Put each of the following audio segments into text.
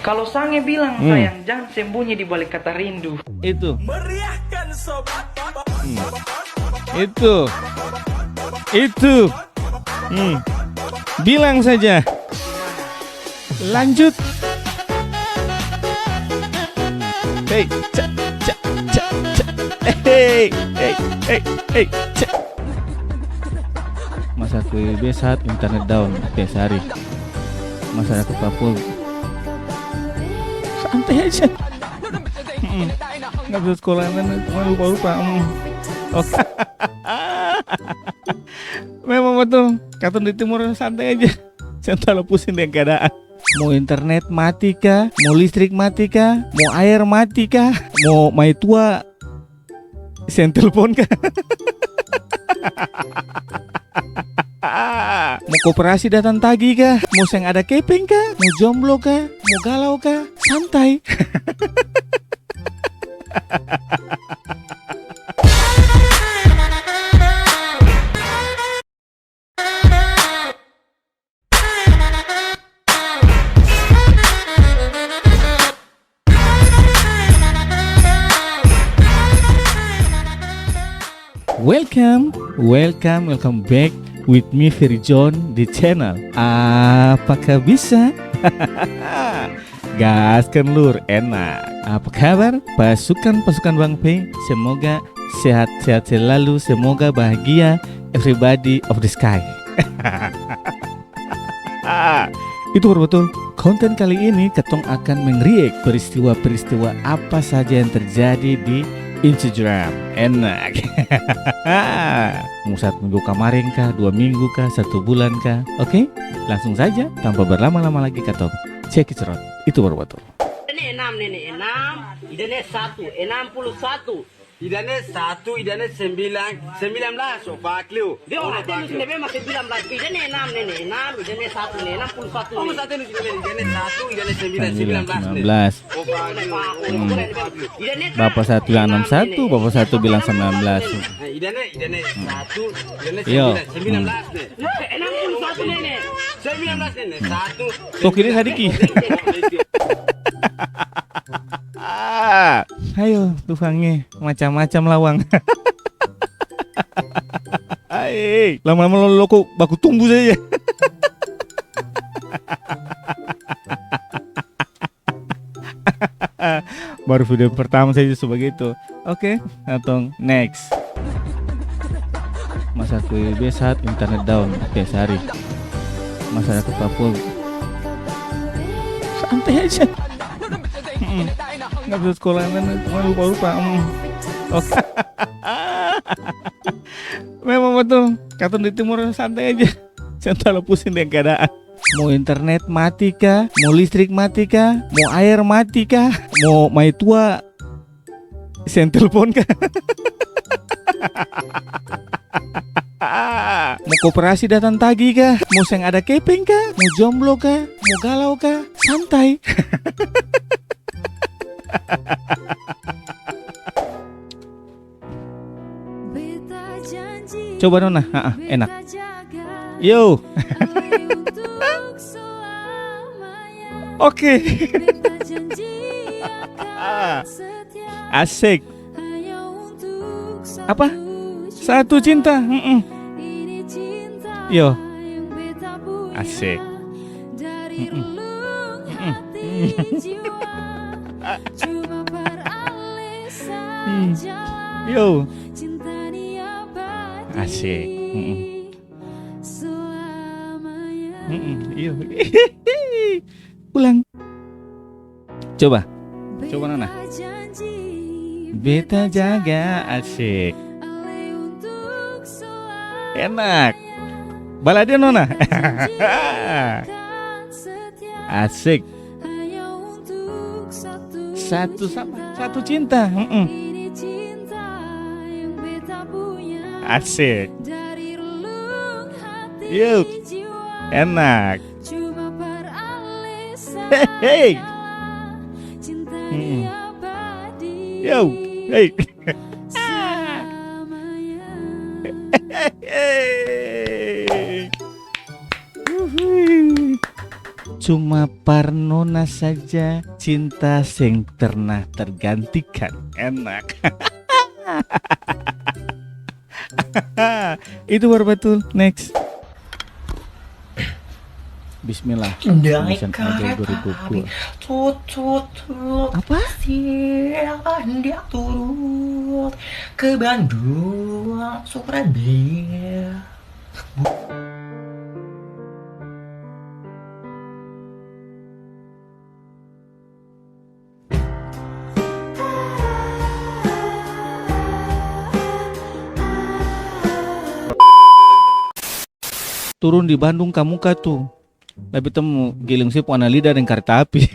Kalau Sange bilang sayang, jangan sembunyi di balik kata rindu. Itu. Itu. Bilang saja. Lanjut. Hey, hey. Masa KWB saat internet down tiap hari. Masyarakat Papua santai aja. Nggak bisa sekolah, lupa. Oke. Memang betul. Kata di timur santai aja. Jangan terlalu pusing dengan keadaan. Mau internet mati kah? Mau listrik mati kah? Mau air mati kah? Mau mai tua sentelpon kah? Mau koperasi datang tagih kah? Mau seng ada kepeng kah? Mau jomblo kah? Mau galau kah? Santai. Welcome back with me Ferry John di channel Apakah Bisa? Gaskan lur, enak. Apa kabar pasukan Bang P? Semoga sehat-sehat selalu, semoga bahagia, everybody of the sky. Itu betul. Konten kali ini Ketong akan meng-react peristiwa-peristiwa apa saja yang terjadi di Instagram. Enak. Mau 1 minggu kemarin kah, 2 minggu kah, 1 bulan kah? Oke, langsung saja tanpa berlama-lama lagi Ketong cek cerot. Itu baru betul. Ini 6 nenek 6, idane 1, 61. Idane 1, idane 9, 19. Oh, Bakliu. Dia orang itu sini masih 19. Idane 6 nenek 6, idane 1 nih 61. Oh, satu ini idane 1, idane 9, 19. Oh, Bakliu. Bapak satu bilang 61, bapak satu bilang 19. Idane 1, idane 9, 19 nih. 61 nenek. 19 nenek. 1. Tuh kiri sadiki. Ayo tukangnya macam-macam lawang. Hai, lama-lama lo kok baku tumbuh saja. Baru video pertama saja sebagai itu. Oke, atau next. Masa KWB saat internet down tiap hari. Masyarakat Papua santai aja. Nggak bisa sekolah, lupa. Oke. Memang betul. Kata di timur santai aja. Jangan terlalu pusing dengan keadaan. Mau internet mati kah? Mau listrik mati kah? Mau air mati kah? Mau mai tua sentelpon kah? Mau koperasi datang tagih kah? Mau seng ada kepeng kah? Mau jomblo kah? Mau galau kah? Santai. Coba Nona, enak. Yo. Oke. Asik. Apa? Satu cinta. Yo. Asik. Yo. Asik. Yo. Pulang. Coba Nona. Beta jaga. Asik. Enak. Balada Nona. Asik. Satu cinta. Asik. Yuk. Enak. Hey. Yo. Hey. cuma parnona saja cinta sing ternah tergantikan. Enak. Itu baru betul. Next. Bismillah. Indonesian Idol 2020. Apa? Dia turut ke Bandung, Surabaya. Turun di Bandung kamu kah tuh? Tapi temu giling sih Analida dan kereta api.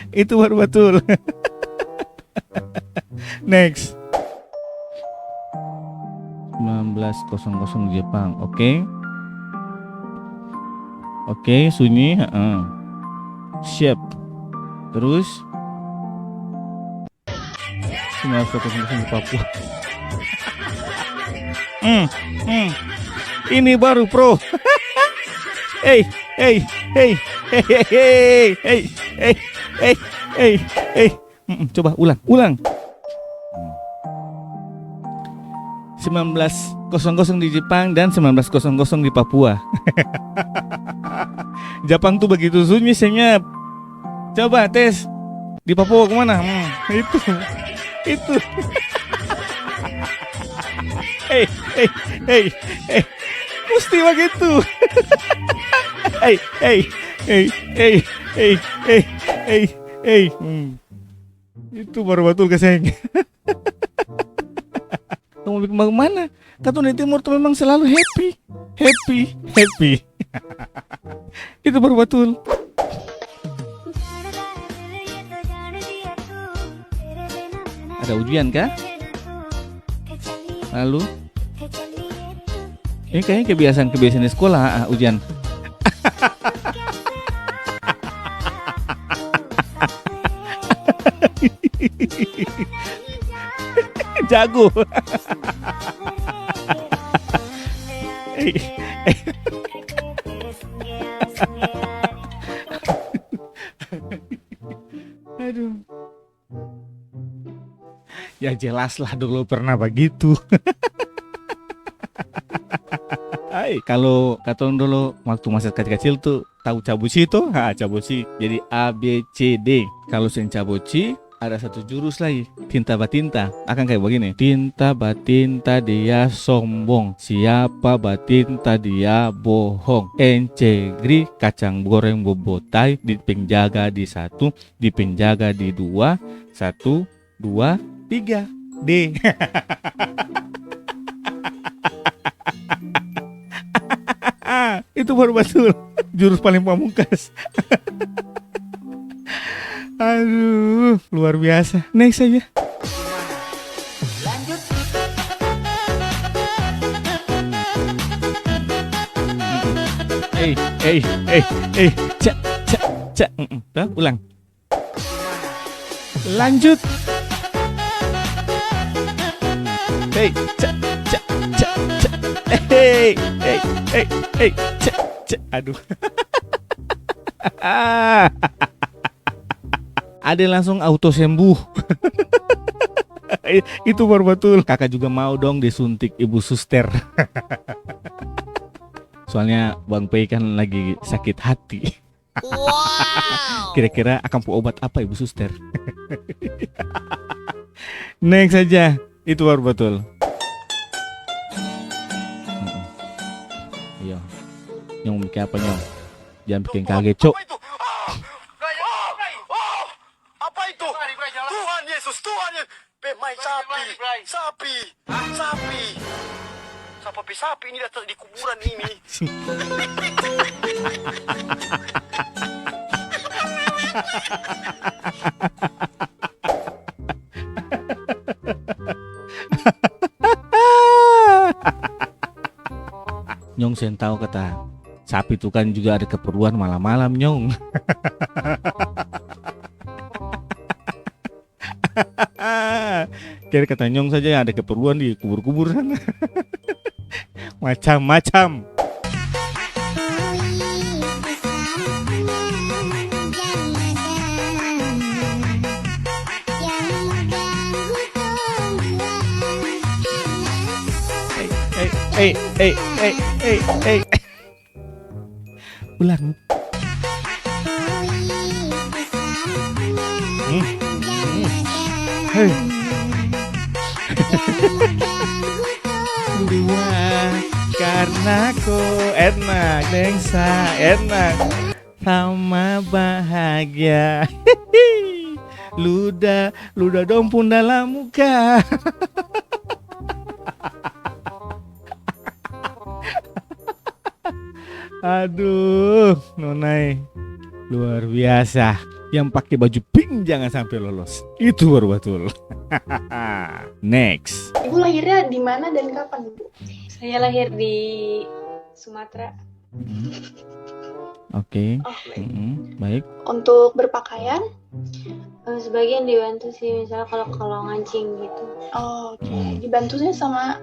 Itu baru betul. Next. 1900 Jepang. Oke. Oke, sunyi. Siap. Terus 1900 di Papua. Ini baru pro. Hey. Coba ulang. 1900 di Jepang dan 1900 di Papua. Jepang tuh begitu sunyi senyap. Coba tes di Papua kemana? Itu. Hey. Mesti begitu. Hey. Itu baru betul keseng. Kamu bikin bagaimana? Katun di timur tuh memang selalu happy. Itu baru betul. Ada ujian kah? Lalu? Ini kayaknya kebiasaan di sekolah, ujian. Jago. Aduh. Ya jelaslah dulu pernah begitu. Kalau katong dulu waktu masih kecil-kecil tuh tahu cabuci tuh, cabuci. Jadi A B C D. Kalau sen cabuci ada satu jurus lagi, tinta batinta. Akan kayak begini. Tinta batinta dia sombong, siapa batinta dia bohong. Encegri kacang goreng bobotai, dipenjaga di 1, dipenjaga di 2, 1, 2, 3 D. Itu baru betul. Jurus paling pamungkas. Aduh, luar biasa. Next aja. Cak. Ulang. Lanjut. Aduh. Ada langsung auto sembuh. Itu baru betul. Kakak juga mau dong disuntik ibu suster. Soalnya Bang Pei kan lagi sakit hati. Kira-kira akan obat apa ibu suster? Next saja. Itu baru betul. Iya. Nyong bikin apa nyong? Jangan bikin kaget, Cok. Apa itu? Tuhan Yesus, pemain sapi. Sapi ini datang di kuburan ini. Nyong sen tahu kata sapi itu kan juga ada keperluan malam-malam nyong. Kira kata Nyong saja ada keperluan di kubur-kubur sana. Macam-macam. Eh. Ulang. Hei. Dua karena ku enak dengsa enak sama bahagia. Luda dompun dalam muka. Aduh, nonai luar biasa. Yang pakai baju pink jangan sampai lolos. Itu baru betul. Next. Ibu lahirnya di mana dan kapan, Bu? Saya lahir di Sumatera. Oke. Oh, baik. Baik. Untuk berpakaian? Sebagian dibantu sih, misalnya kalau ngancing gitu Oh, oke. Dibantunya sama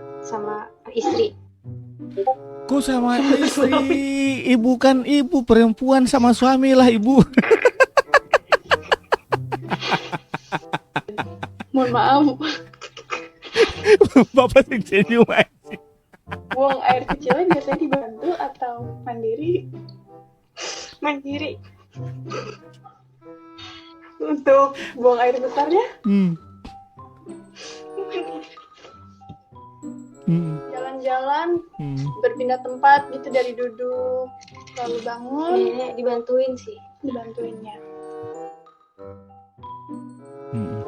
istri. Kok sama istri? Ibu kan ibu perempuan sama suami lah ibu. mohon maaf, Bapak senyum aja. buang air kecilnya biasanya dibantu atau mandiri? Mandiri. Untuk buang air besarnya? Jalan-jalan, berpindah tempat gitu dari duduk, lalu bangun, Nenek dibantuin sih. dibantuinnya.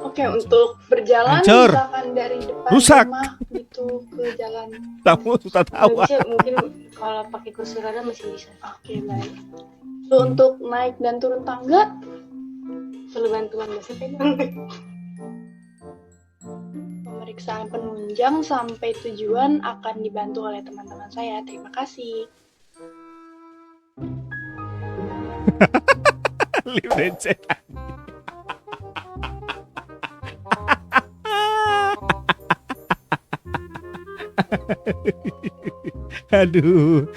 Oke, untuk berjalan Hancur. misalkan dari depan Rusak. rumah gitu ke jalan. Kamu sudah tahu. Nggak bisa, mungkin kalau pakai kursi roda masih bisa. Oke, baik. Lalu untuk naik dan turun tangga, Perlu bantuan biasa pegang. pemeriksaan penunjang sampai tujuan akan dibantu oleh teman-teman saya. Terima kasih. Liu receh. Aduh.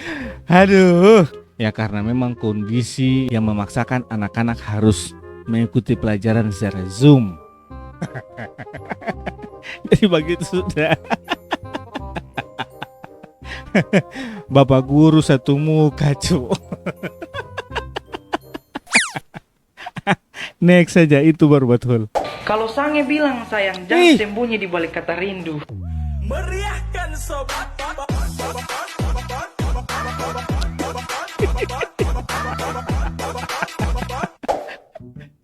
Ya karena memang kondisi yang memaksakan anak-anak harus mengikuti pelajaran secara Zoom. Jadi begitu sudah. Bapak guru satu muka cu. Next saja, itu baru betul. Kalau sange bilang sayang, jangan sembunyi di balik kata rindu.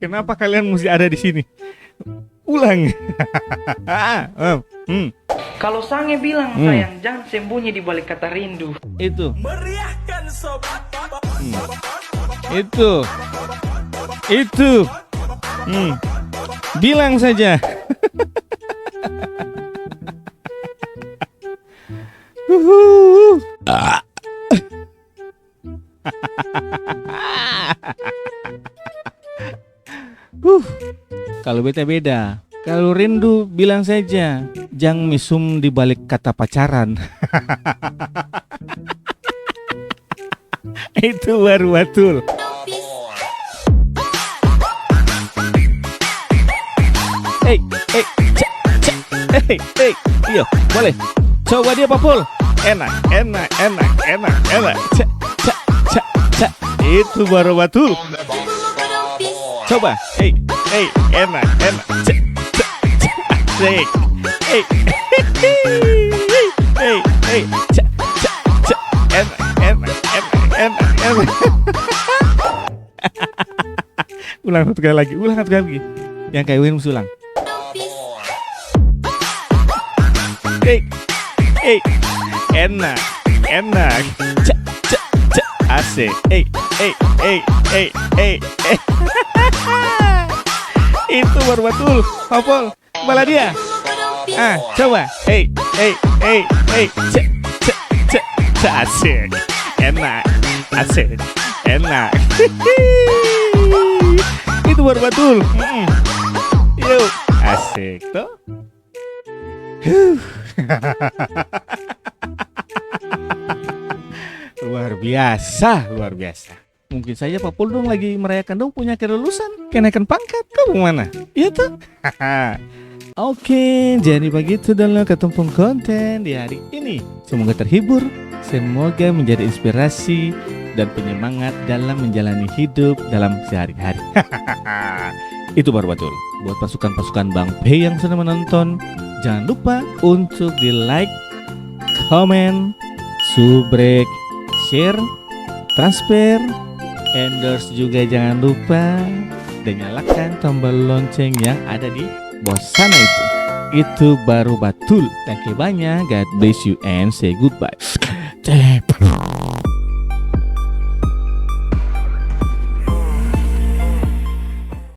Kenapa kalian mesti ada di sini? Ulang. Kalau sange bilang sayang, jangan sembunyi di balik kata rindu. Itu. Itu. Bilang saja. Kalau beda-beda. Kalau rindu bilang saja, jangan misum di balik kata pacaran. Itu baru betul. Iyo, boleh. Coba dia Papul. Enak. Itu baru betul. Coba. Enak. Asik. Enak. Ulang satu kali lagi. Yang kayak Win ulang. Enak. Asik. Itu baru betul. Popol, bala dia. Coba. Asik. Enak. Itu baru betul. Yuk, asik toh. Luar biasa, luar biasa. Mungkin saja Pak Pul dong lagi merayakan dong punya kelulusan, kenaikan pangkat. Kau mana? Iya tuh. Oke, jadi begitu dalam ketumpung konten di hari ini. Semoga terhibur, semoga menjadi inspirasi dan penyemangat dalam menjalani hidup dalam sehari-hari. Itu baru betul. Buat pasukan-pasukan Bang P yang sudah menonton, jangan lupa untuk di like, comment, subrek, share, transfer, endorse juga jangan lupa, dan nyalakan tombol lonceng yang ada di bawah sana itu. Itu baru betul. Thank you banyak. God bless you and say goodbye. Cep.